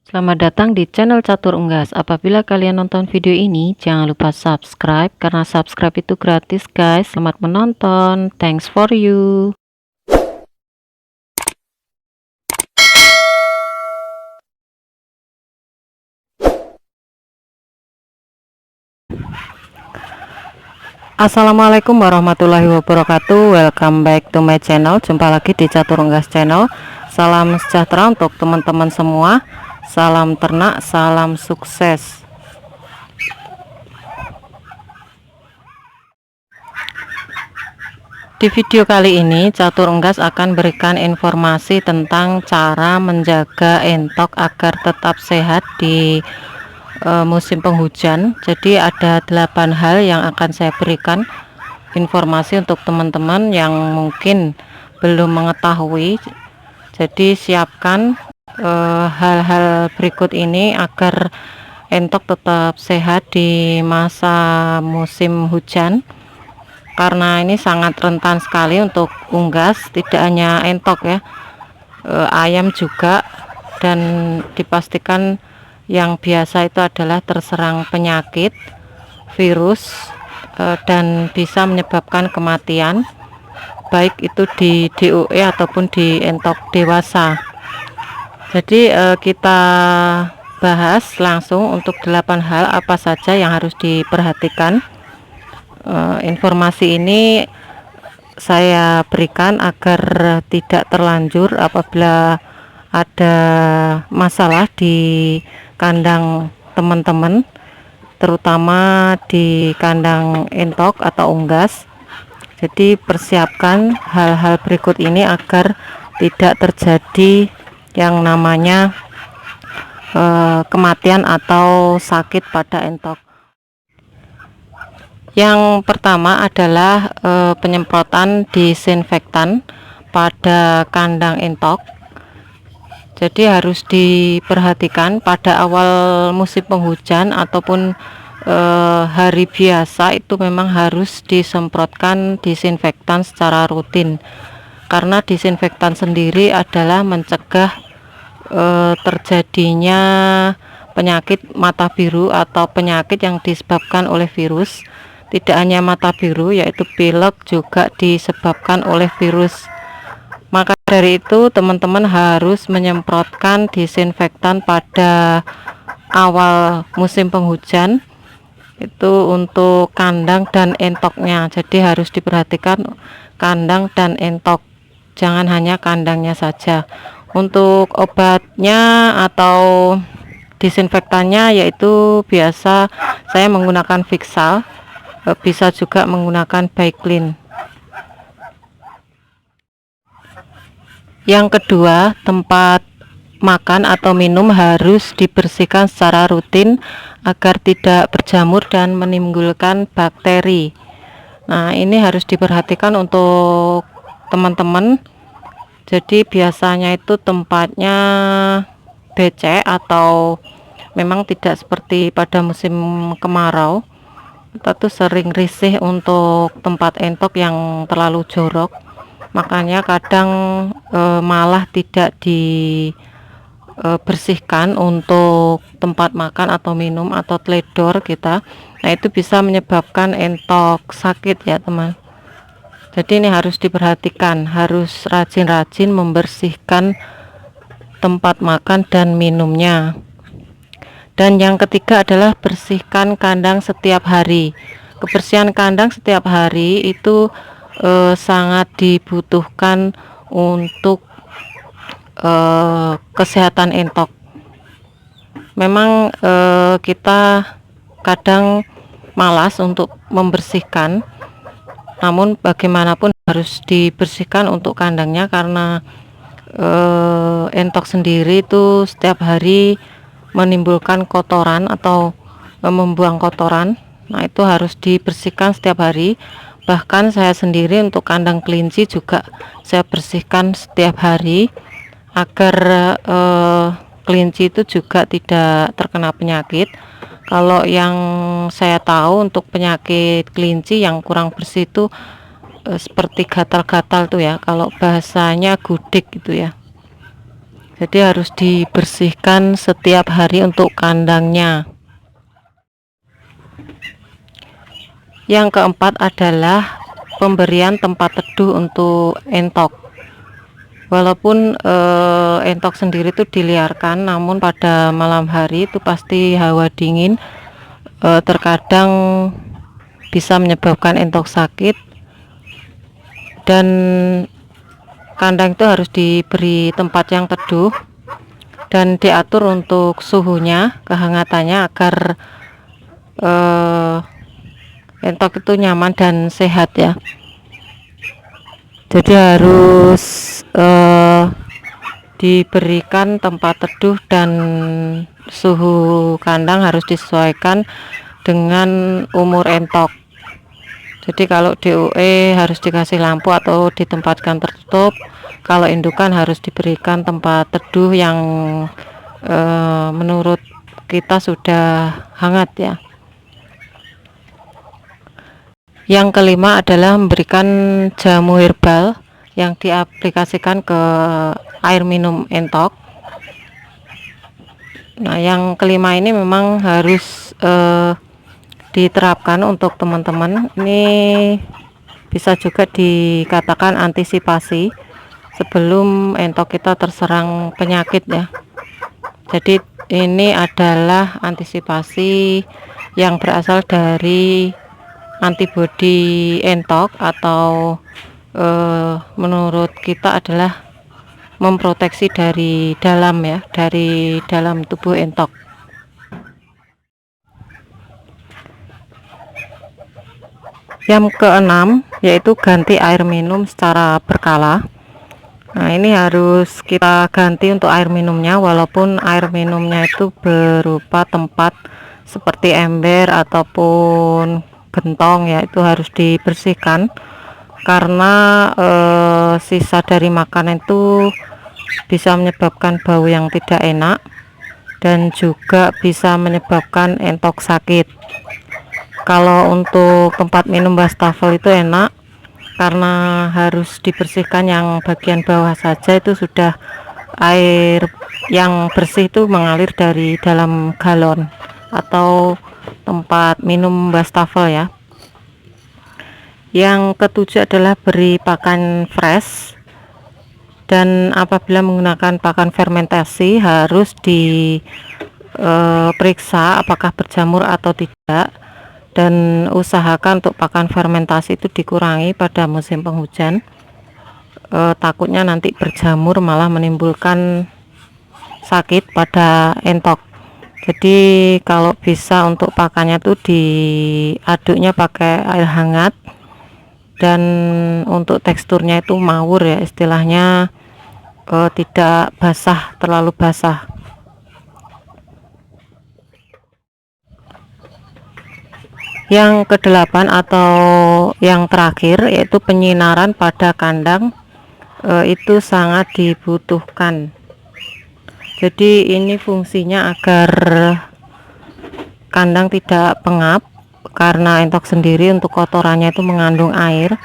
Selamat datang di channel Catur Unggas. Apabila kalian nonton video ini, jangan lupa subscribe karena subscribe itu gratis, guys. Selamat menonton. Thanks for you. Assalamualaikum warahmatullahi wabarakatuh. Welcome back to my channel. Jumpa lagi di Catur Unggas channel. Salam sejahtera untuk teman-teman semua. Salam ternak, salam sukses. Di video kali ini Catur Unggas akan berikan informasi tentang cara menjaga entok agar tetap sehat di musim penghujan. Jadi ada 8 hal yang akan saya berikan informasi untuk teman-teman yang mungkin belum mengetahui. Jadi siapkan hal-hal berikut ini agar entok tetap sehat di masa musim hujan, karena ini sangat rentan sekali untuk unggas, tidak hanya entok ya, ayam juga, dan dipastikan yang biasa itu adalah terserang penyakit virus dan bisa menyebabkan kematian, baik itu di DOE ataupun di entok dewasa. Jadi kita bahas langsung untuk 8 hal apa saja yang harus diperhatikan. Informasi ini saya berikan agar tidak terlanjur apabila ada masalah di kandang teman-teman, terutama di kandang entok atau unggas. Jadi persiapkan hal-hal berikut ini agar tidak terjadi yang namanya kematian atau sakit pada entok. Yang pertama adalah penyemprotan disinfektan pada kandang entok. Jadi harus diperhatikan pada awal musim penghujan ataupun hari biasa itu memang harus disemprotkan disinfektan secara rutin, karena disinfektan sendiri adalah mencegah terjadinya penyakit mata biru atau penyakit yang disebabkan oleh virus. Tidak hanya mata biru, yaitu pilek juga disebabkan oleh virus. Maka dari itu teman-teman harus menyemprotkan disinfektan pada awal musim penghujan, itu untuk kandang dan entoknya. Jadi harus diperhatikan kandang dan entok, jangan hanya kandangnya saja. Untuk obatnya atau disinfektannya yaitu biasa saya menggunakan Vixal, bisa juga menggunakan Baiklin. Yang kedua, tempat makan atau minum harus dibersihkan secara rutin agar tidak berjamur dan menimbulkan bakteri. Nah, ini harus diperhatikan untuk teman-teman. Jadi biasanya itu tempatnya becek atau memang tidak seperti pada musim kemarau. Kita tuh sering risih untuk tempat entok yang terlalu jorok, makanya kadang malah tidak dibersihkan untuk tempat makan atau minum atau teledor kita. Nah, itu bisa menyebabkan entok sakit ya teman. Jadi ini harus diperhatikan, harus rajin-rajin membersihkan tempat makan dan minumnya. Dan yang ketiga adalah bersihkan kandang setiap hari. Kebersihan kandang setiap hari itu sangat dibutuhkan untuk kesehatan entok. Memang kita kadang malas untuk membersihkan, namun bagaimanapun harus dibersihkan untuk kandangnya, karena entok sendiri itu setiap hari menimbulkan kotoran atau membuang kotoran. Nah, itu harus dibersihkan setiap hari. Bahkan saya sendiri untuk kandang kelinci juga saya bersihkan setiap hari agar kelinci itu juga tidak terkena penyakit. Kalau yang saya tahu untuk penyakit kelinci yang kurang bersih itu seperti gatal-gatal tuh ya, kalau bahasanya gudik gitu ya. jadi harus dibersihkan setiap hari untuk kandangnya. Yang keempat adalah pemberian tempat teduh untuk entok. Walaupun entok sendiri itu diliarkan, namun pada malam hari itu pasti hawa dingin, terkadang bisa menyebabkan entok sakit, dan kandang itu harus diberi tempat yang teduh dan diatur untuk suhunya, kehangatannya, agar entok itu nyaman dan sehat ya. Jadi harus diberikan tempat teduh dan suhu kandang harus disesuaikan dengan umur entok. Jadi kalau DOE harus dikasih lampu atau ditempatkan tertutup, kalau indukan harus diberikan tempat teduh yang menurut kita sudah hangat ya. Yang kelima adalah memberikan jamu herbal yang diaplikasikan ke air minum entok. Nah, yang kelima ini memang harus diterapkan untuk teman-teman. Ini bisa juga dikatakan antisipasi sebelum entok kita terserang penyakit ya. Jadi ini adalah antisipasi yang berasal dari antibodi entok, atau menurut kita adalah memproteksi dari dalam ya, dari dalam tubuh entok. Yang keenam yaitu ganti air minum secara berkala. Nah, ini harus kita ganti untuk air minumnya, walaupun air minumnya itu berupa tempat seperti ember ataupun gentong ya, itu harus dibersihkan karena sisa dari makanan itu bisa menyebabkan bau yang tidak enak dan juga bisa menyebabkan entok sakit. Kalau untuk tempat minum wastafel itu enak karena harus dibersihkan yang bagian bawah saja, itu sudah air yang bersih itu mengalir dari dalam galon atau tempat minum wastafel ya. Yang ketujuh adalah beri pakan fresh, dan apabila menggunakan pakan fermentasi harus diperiksa apakah berjamur atau tidak, dan usahakan untuk pakan fermentasi itu dikurangi pada musim penghujan. Takutnya nanti berjamur malah menimbulkan sakit pada entok. Jadi kalau bisa untuk pakannya tuh diaduknya pakai air hangat, dan untuk teksturnya itu mawur ya, istilahnya tidak basah, terlalu basah. Yang kedelapan atau yang terakhir yaitu penyinaran pada kandang, itu sangat dibutuhkan. Jadi ini fungsinya agar kandang tidak pengap, karena entok sendiri untuk kotorannya itu mengandung air.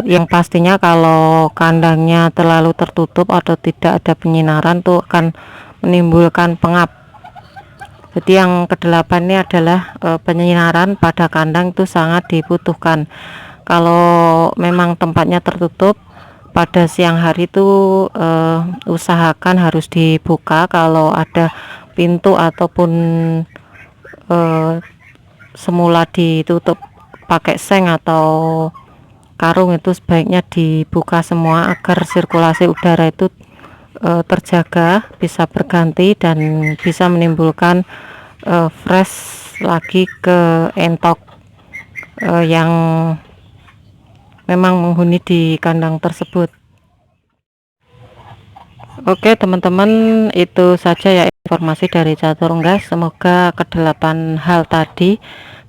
Yang pastinya kalau kandangnya terlalu tertutup atau tidak ada penyinaran tuh akan menimbulkan pengap. Jadi yang kedelapan ini adalah penyinaran pada kandang itu sangat dibutuhkan. Kalau memang tempatnya tertutup pada siang hari itu usahakan harus dibuka. Kalau ada pintu ataupun semula ditutup pakai seng atau karung, itu sebaiknya dibuka semua agar sirkulasi udara itu terjaga, bisa berganti dan bisa menimbulkan fresh lagi ke entok yang memang menghuni di kandang tersebut. Oke teman-teman, itu saja ya informasi dari Catur Unggas. Semoga kedelapan hal tadi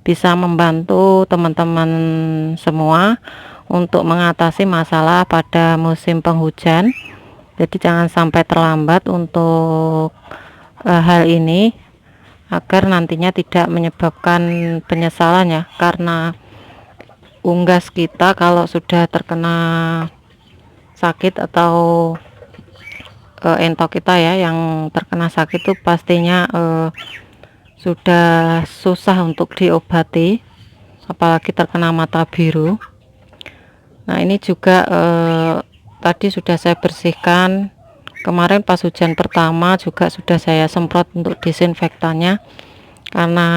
bisa membantu teman-teman semua untuk mengatasi masalah pada musim penghujan. Jadi jangan sampai terlambat untuk hal ini, agar nantinya tidak menyebabkan penyesalan ya, karena unggas kita kalau sudah terkena sakit atau entok kita ya yang terkena sakit itu pastinya sudah susah untuk diobati, apalagi terkena mata biru. Nah ini juga tadi sudah saya bersihkan, kemarin pas hujan pertama juga sudah saya semprot untuk disinfektannya, karena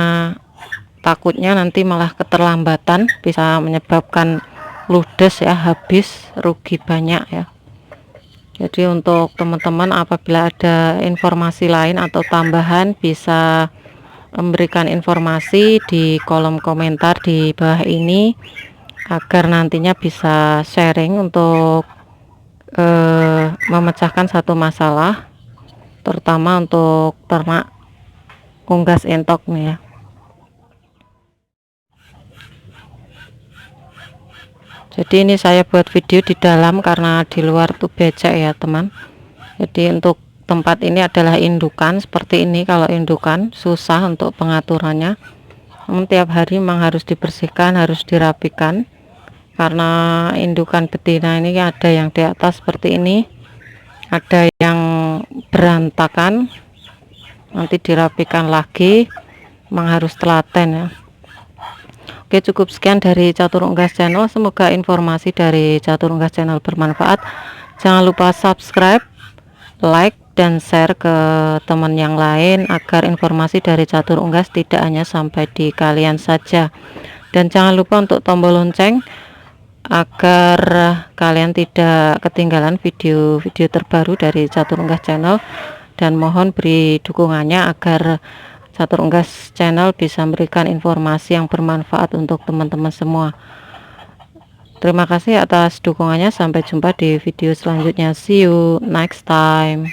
takutnya nanti malah keterlambatan bisa menyebabkan ludes ya, habis, rugi banyak ya. Jadi untuk teman-teman apabila ada informasi lain atau tambahan bisa memberikan informasi di kolom komentar di bawah ini, agar nantinya bisa sharing untuk memecahkan satu masalah, terutama untuk ternak unggas entok nih ya. Jadi ini saya buat video di dalam karena di luar tuh becek ya teman. Jadi untuk tempat ini adalah indukan seperti ini. Kalau indukan susah untuk pengaturannya, namun tiap hari memang harus dibersihkan, harus dirapikan, karena indukan betina ini ada yang di atas seperti ini, ada yang berantakan, nanti dirapikan lagi, memang harus telaten ya. Oke, cukup sekian dari Catur Unggas Channel. Semoga informasi dari Catur Unggas Channel bermanfaat. Jangan lupa subscribe, like, dan share ke teman yang lain agar informasi dari Catur Unggas tidak hanya sampai di kalian saja. Dan jangan lupa untuk tombol lonceng agar kalian tidak ketinggalan video-video terbaru dari Catur Unggas Channel. Dan mohon beri dukungannya agar Catur Unggas Channel bisa memberikan informasi yang bermanfaat untuk teman-teman semua. Terima kasih atas dukungannya. Sampai jumpa di video selanjutnya. See you next time.